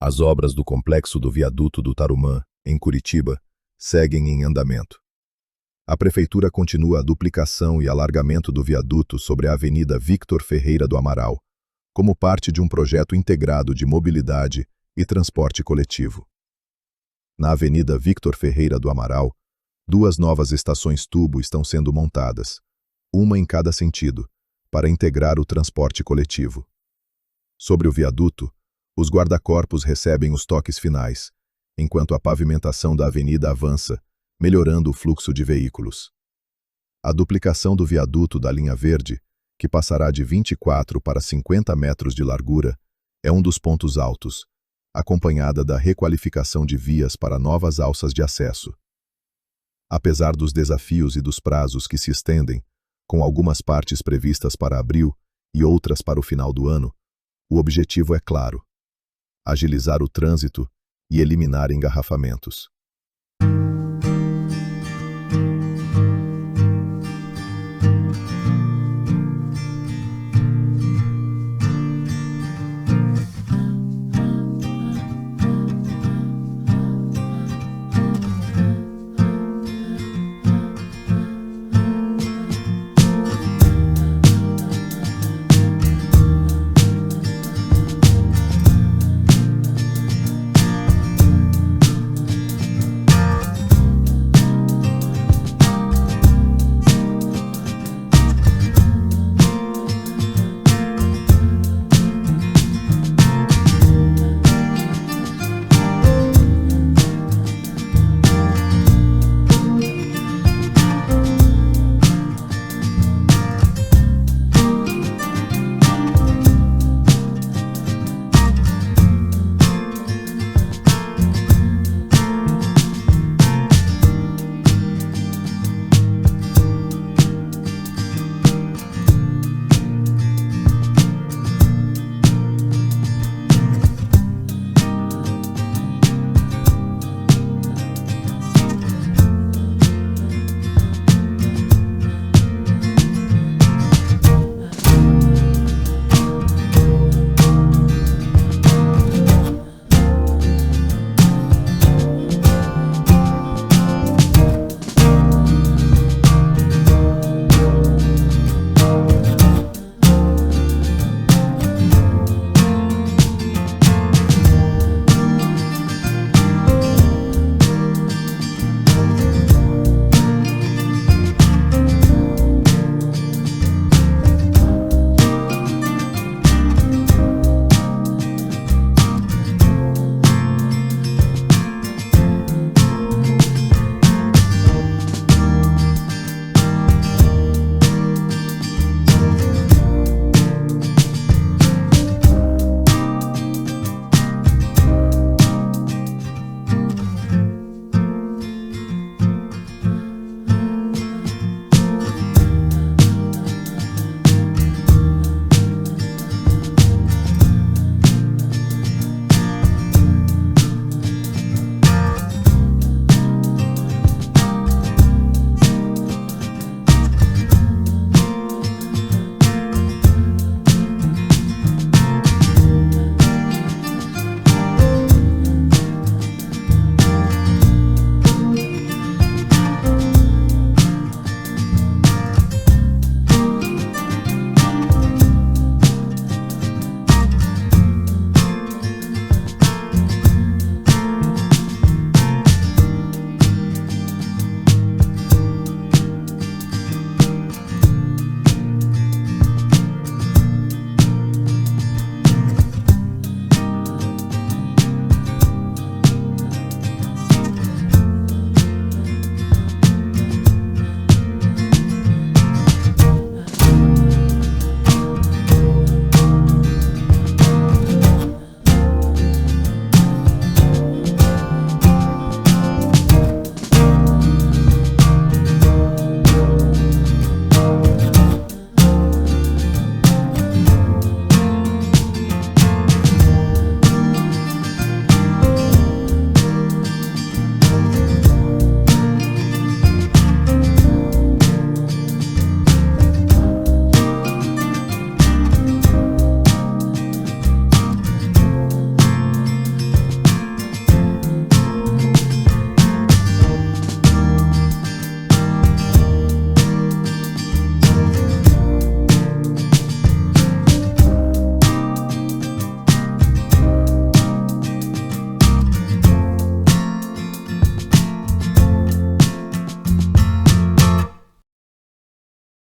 As obras do complexo do viaduto do Tarumã, em Curitiba, seguem em andamento. A Prefeitura continua a duplicação e alargamento do viaduto sobre a Avenida Victor Ferreira do Amaral, como parte de um projeto integrado de mobilidade e transporte coletivo. Na Avenida Victor Ferreira do Amaral, 2 novas estações tubo estão sendo montadas, uma em cada sentido, para integrar o transporte coletivo. Sobre o viaduto, os guarda-corpos recebem os toques finais, enquanto a pavimentação da avenida avança, melhorando o fluxo de veículos. A duplicação do viaduto da linha verde, que passará de 24 para 50 metros de largura, é um dos pontos altos, acompanhada da requalificação de vias para novas alças de acesso. Apesar dos desafios e dos prazos que se estendem, com algumas partes previstas para abril e outras para o final do ano, o objetivo é claro: agilizar o trânsito e eliminar engarrafamentos.